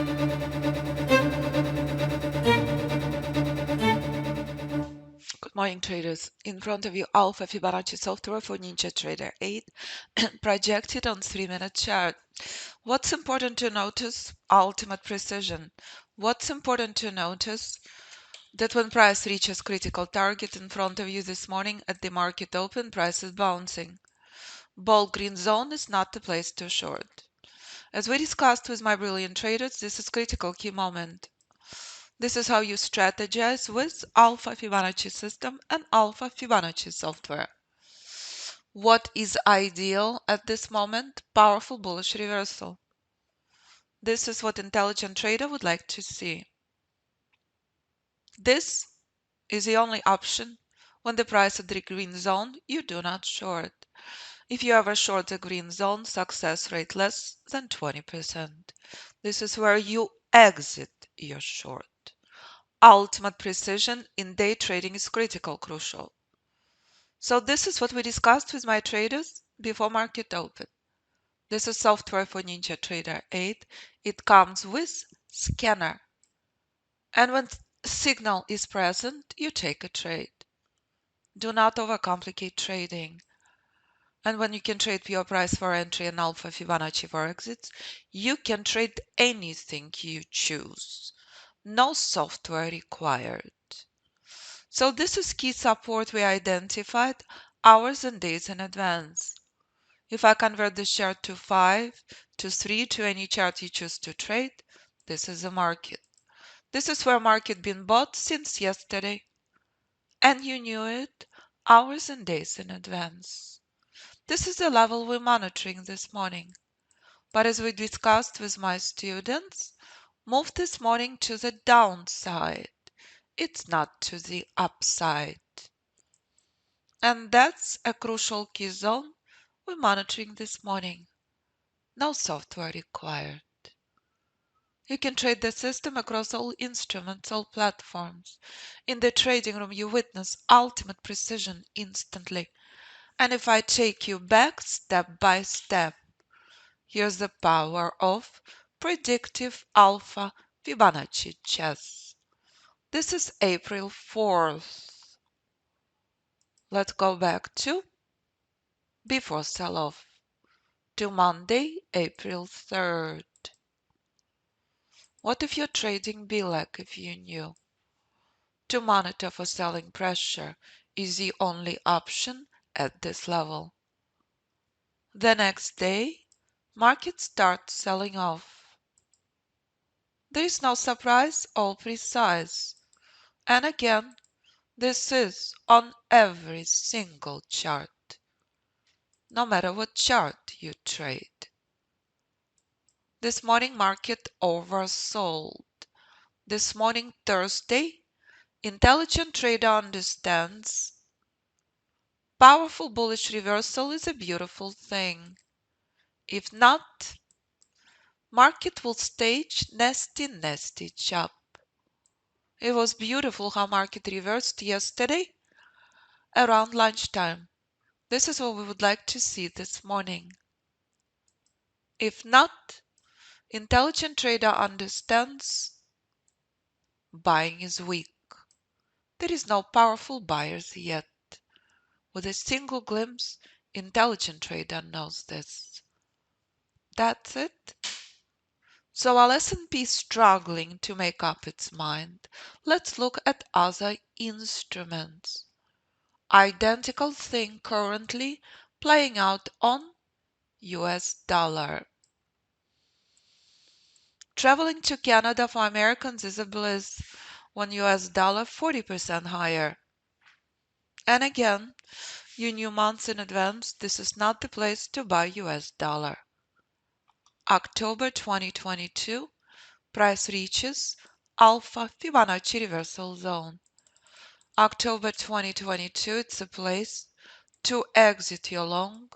Good morning, traders. In front of you, Alpha Fibonacci software for Ninja Trader 8, projected on 3-minute chart. What's important to notice? Ultimate precision. What's important to notice? That when price reaches critical target in front of you this morning at the market open, price is bouncing. Bold green zone is not the place to short. As we discussed with my brilliant traders, this is critical key moment. This is how you strategize with Alpha Fibonacci System and Alpha Fibonacci software. What is ideal at this moment? Powerful bullish reversal. This is what intelligent trader would like to see. This is the only option when the price at the green zone you do not short. If you ever short the green zone, success rate less than 20%. This is where you exit your short. Ultimate precision in day trading is crucial. So this is what we discussed with my traders before market open. This is software for Ninja Trader 8. It comes with scanner. And when signal is present, you take a trade. Do not overcomplicate trading. And when you can trade pure price for entry and Alpha Fibonacci for exits, you can trade anything you choose. No software required. So this is key support we identified hours and days in advance. If I convert this chart to 5, to 3, to any chart you choose to trade, this is a market. This is where market been bought since yesterday. And you knew it hours and days in advance. This is the level we're monitoring this morning. But as we discussed with my students, move this morning to the downside. It's not to the upside. And that's a crucial key zone we're monitoring this morning. No software required. You can trade the system across all instruments, all platforms. In the trading room, you witness ultimate precision instantly. And if I take you back step by step, here's the power of predictive Alpha Fibonacci chess. This is April 4th. Let's go back to before sell-off, to Monday, April 3rd. What if your trading be like if you knew? To monitor for selling pressure is the only option at this level. The next day, market starts selling off. There is no surprise, all precise. And again, this is on every single chart, no matter what chart you trade. This morning market oversold. This morning, Thursday, intelligent trader understands powerful bullish reversal is a beautiful thing. If not, market will stage nasty chop. It was beautiful how market reversed yesterday around lunchtime. This is what we would like to see this morning. If not, intelligent trader understands buying is weak. There is no powerful buyers yet. With a single glimpse, intelligent trader knows this. That's it. So while S&P is struggling to make up its mind, let's look at other instruments. Identical thing currently playing out on US dollar. Traveling to Canada for Americans is a bliss when US dollar 40% higher. And again, you knew months in advance this is not the place to buy US dollar. October 2022, price reaches Alpha Fibonacci reversal zone. October 2022, it's a place to exit your long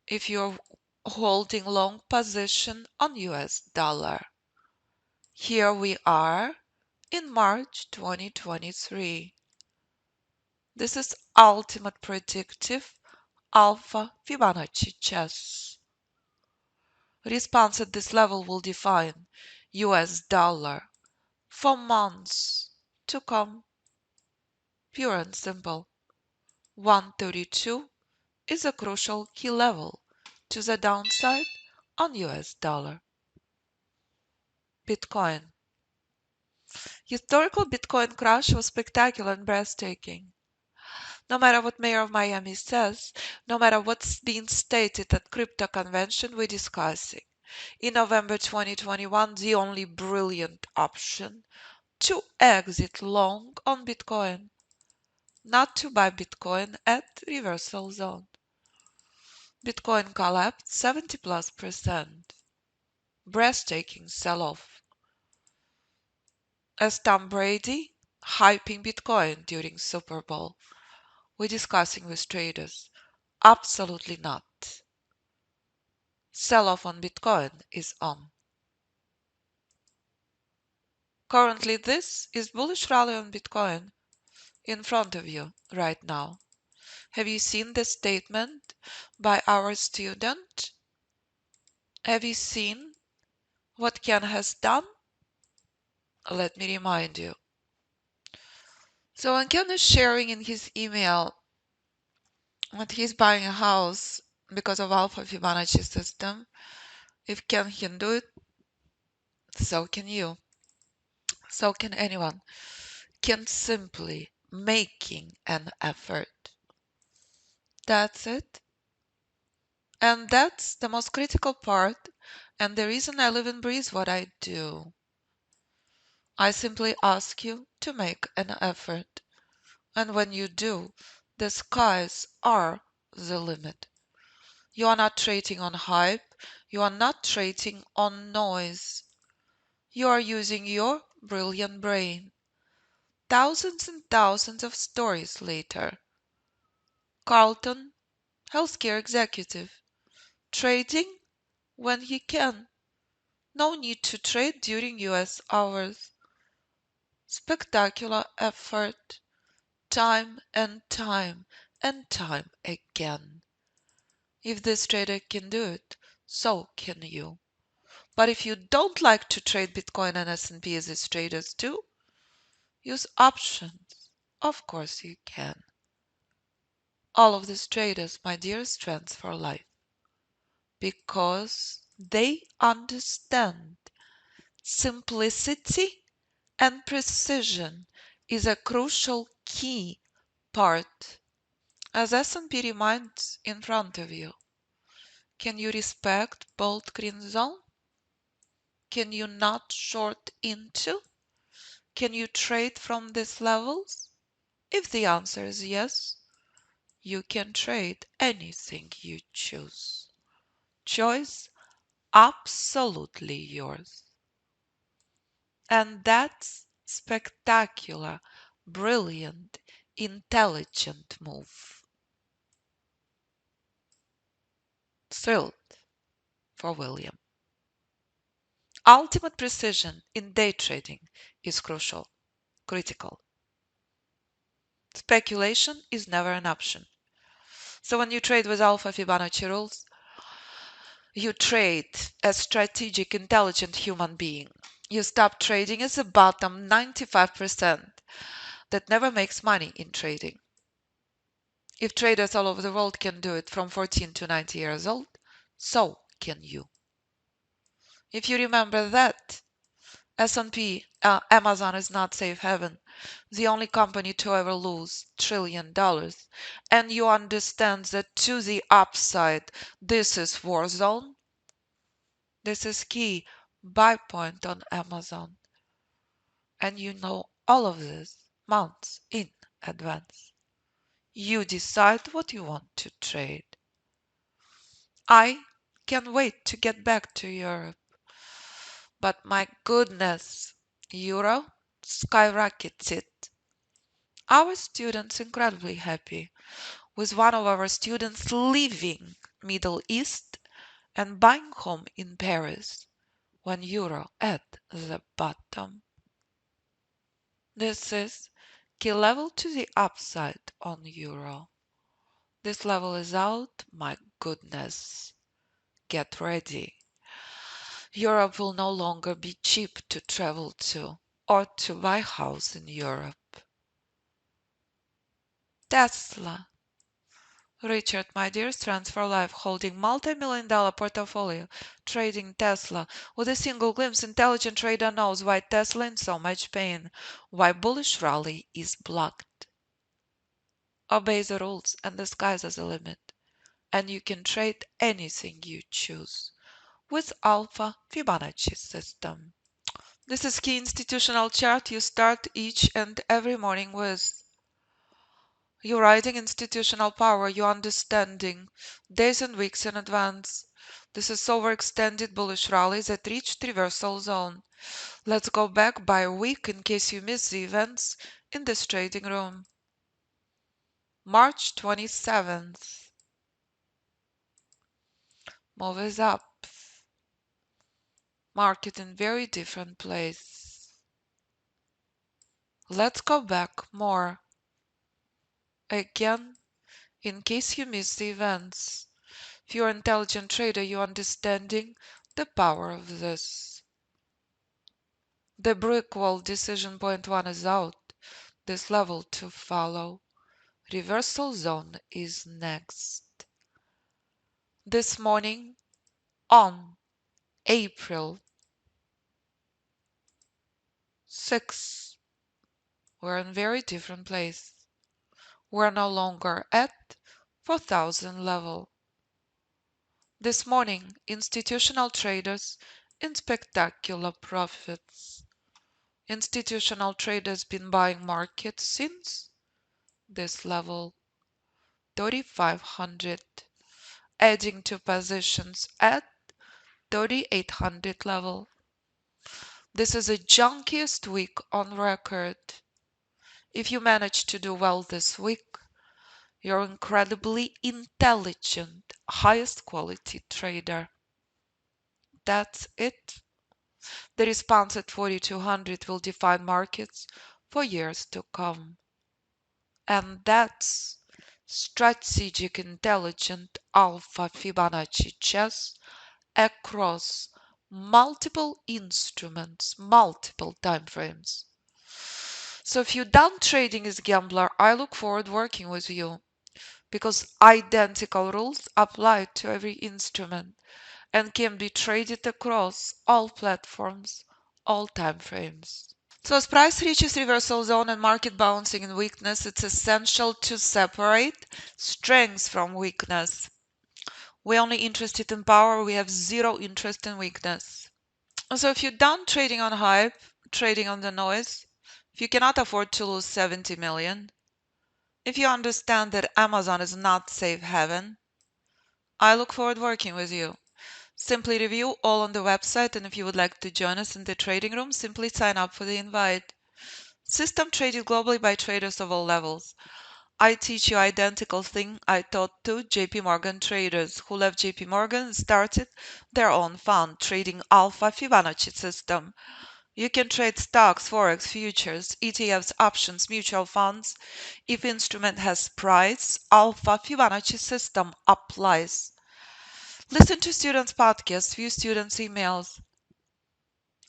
if you're holding long position on US dollar. Here we are in March 2023. This is ultimate predictive Alpha Fibonacci chess. Response at this level will define US dollar for months to come. Pure and simple. 132 is a crucial key level to the downside on US dollar. Bitcoin. Historical Bitcoin crash was spectacular and breathtaking. No matter what Mayor of Miami says, no matter what's being stated at crypto convention we're discussing, in November 2021, the only brilliant option to exit long on Bitcoin, not to buy Bitcoin at reversal zone. Bitcoin collapsed 70+%. Breathtaking sell-off. As Tom Brady hyping Bitcoin during Super Bowl, we're discussing with traders. Absolutely not. Sell-off on Bitcoin is on. Currently, this is bullish rally on Bitcoin in front of you right now. Have you seen the statement by our student? Have you seen what Ken has done? Let me remind you. So when Ken is sharing in his email that he's buying a house because of Alpha Fibonacci system, if Ken can do it, so can you. So can anyone. Can simply making an effort. That's it. And that's the most critical part and the reason I live and breathe what I do. I simply ask you to make an effort. And when you do, the skies are the limit. You are not trading on hype. You are not trading on noise. You are using your brilliant brain. Thousands and thousands of stories later. Carlton, healthcare executive, trading when he can. No need to trade during US hours. Spectacular effort. Time and time and time again. If this trader can do it, so can you. But if you don't like to trade Bitcoin and S&P as these traders do, use options. Of course you can. All of these traders, my dearest friends for life, because they understand simplicity and precision is a crucial key part. As S&P reminds in front of you, can you respect bold green zone? Can you not short into? Can you trade from these levels? If the answer is yes, you can trade anything you choose. Choice absolutely yours. And that's spectacular, brilliant, intelligent move. Thrilled for William. Ultimate precision in day trading is critical. Speculation is never an option. So when you trade with Alpha Fibonacci rules, you trade as strategic, intelligent human being. You stop trading as the bottom 95% that never makes money in trading. If traders all over the world can do it from 14 to 90 years old, so can you. If you remember that, S&P, Amazon is not safe haven, the only company to ever lose $1 trillion, and you understand that to the upside, this is war zone. This is key buy point on Amazon, and you know all of this months in advance. You decide what you want to trade. I can't wait to get back to Europe. But my goodness, Euro skyrocketed. Our students incredibly happy with one of our students leaving Middle East and buying home in Paris when Euro at the bottom. This is key level to the upside on Euro. This level is out, my goodness. Get ready. Europe will no longer be cheap to travel to or to buy a house in Europe. Tesla. Richard, my dear friends for life, holding multi-million-dollar portfolio, trading Tesla. With a single glimpse, intelligent trader knows why Tesla in so much pain, why bullish rally is blocked. Obey the rules and the sky's the limit, and you can trade anything you choose with Alpha Fibonacci System. This is key institutional chart you start each and every morning with. You're writing institutional power, you're understanding days and weeks in advance. This is overextended bullish rally that reached reversal zone. Let's go back by a week in case you missed the events in this trading room. March 27th. Move is up. Market in very different place. Let's go back more. Again, in case you missed the events. If you're an intelligent trader, you're understanding the power of this. The brick wall decision point 1 is out. This level to follow. Reversal zone is next. This morning on April 6th, we're in a very different place. We're no longer at 4,000 level. This morning, institutional traders in spectacular profits. Institutional traders been buying markets since this level 3,500, adding to positions at 3,800 level. This is the junkiest week on record. If you manage to do well this week, you're incredibly intelligent, highest quality trader. That's it. The response at 4,200 will define markets for years to come. And that's strategic intelligent Alpha Fibonacci chess across multiple instruments, multiple time frames. So if you're done trading as a gambler, I look forward working with you because identical rules apply to every instrument and can be traded across all platforms, all time frames. So as price reaches reversal zone and market bouncing in weakness, it's essential to separate strength from weakness. We're only interested in power, we have zero interest in weakness. So if you're done trading on hype, trading on the noise, if you cannot afford to lose 70 million, if you understand that Amazon is not safe haven, I look forward working with you. Simply review all on the website, and if you would like to join us in the trading room, simply sign up for the invite. System traded globally by traders of all levels. I teach you identical thing I taught to JP Morgan traders who left JP Morgan and started their own fund trading Alpha Fibonacci System. You can trade stocks, Forex, futures, ETFs, options, mutual funds. If instrument has price, Alpha Fibonacci System applies. Listen to students' podcasts, view students' emails.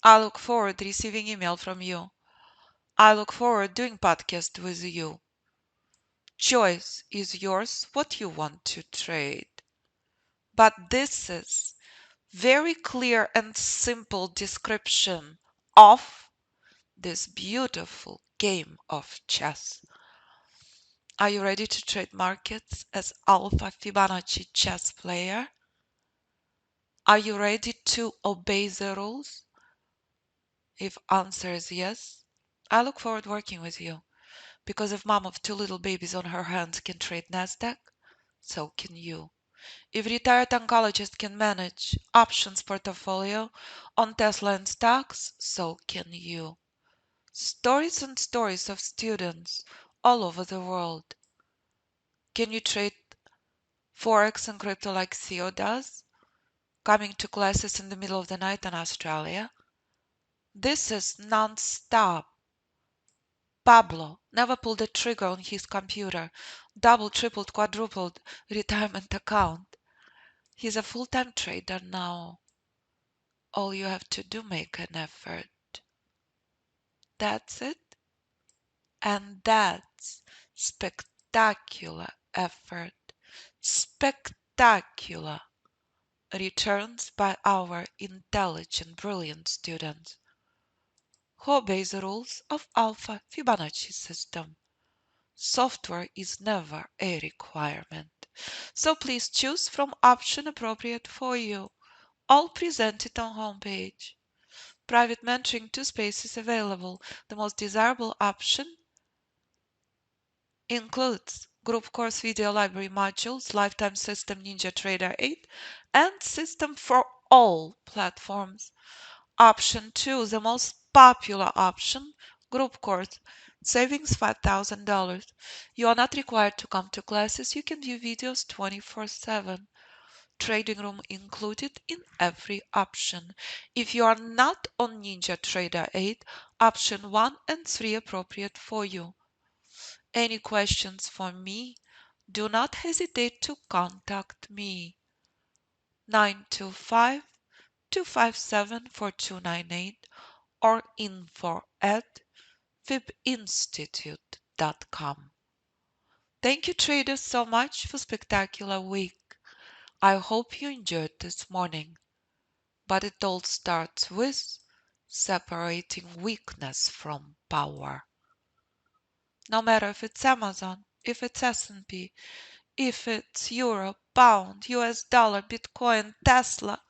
I look forward to receiving email from you. I look forward doing podcast with you. Choice is yours what you want to trade. But this is very clear and simple description of this beautiful game of chess. Are you ready to trade markets as Alpha Fibonacci chess player? Are you ready to obey the rules? If answer is yes, I look forward working with you. Because if mom of two little babies on her hands can trade Nasdaq, so can you. If retired oncologist can manage options portfolio on Tesla and stocks, so can you. Stories and stories of students all over the world. Can you trade Forex and crypto like Theo does? Coming to classes in the middle of the night in Australia? This is non-stop. Pablo never pulled a trigger on his computer, double, tripled, quadrupled retirement account. He's a full-time trader now. All you have to do, make an effort. That's it. And that's spectacular effort. Spectacular returns by our intelligent, brilliant students who obey the rules of Alpha Fibonacci system. Software is never a requirement. So please choose from option appropriate for you. All presented on homepage. Private mentoring 2 spaces available. The most desirable option includes group course video library modules, lifetime system Ninja Trader 8, and system for all platforms. Option 2, the most popular option, group course, savings $5,000. You are not required to come to classes. You can view videos 24/7. Trading room included in every option. If you are not on Ninja Trader 8, option 1 and 3 appropriate for you. Any questions for me? Do not hesitate to contact me. 925-257-4298 or info@fibinstitute.com. Thank you, traders, so much for spectacular week. I hope you enjoyed this morning. But it all starts with separating weakness from power. No matter if it's Amazon, if it's S&P, if it's euro, pound, US dollar, Bitcoin, Tesla,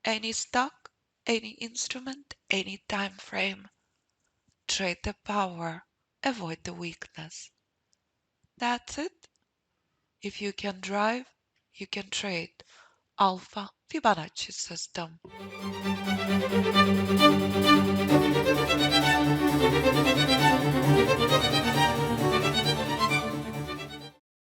any stock, any instrument, any time frame. Trade the power, avoid the weakness. That's it. If you can drive, you can trade. Alpha Fibonacci System.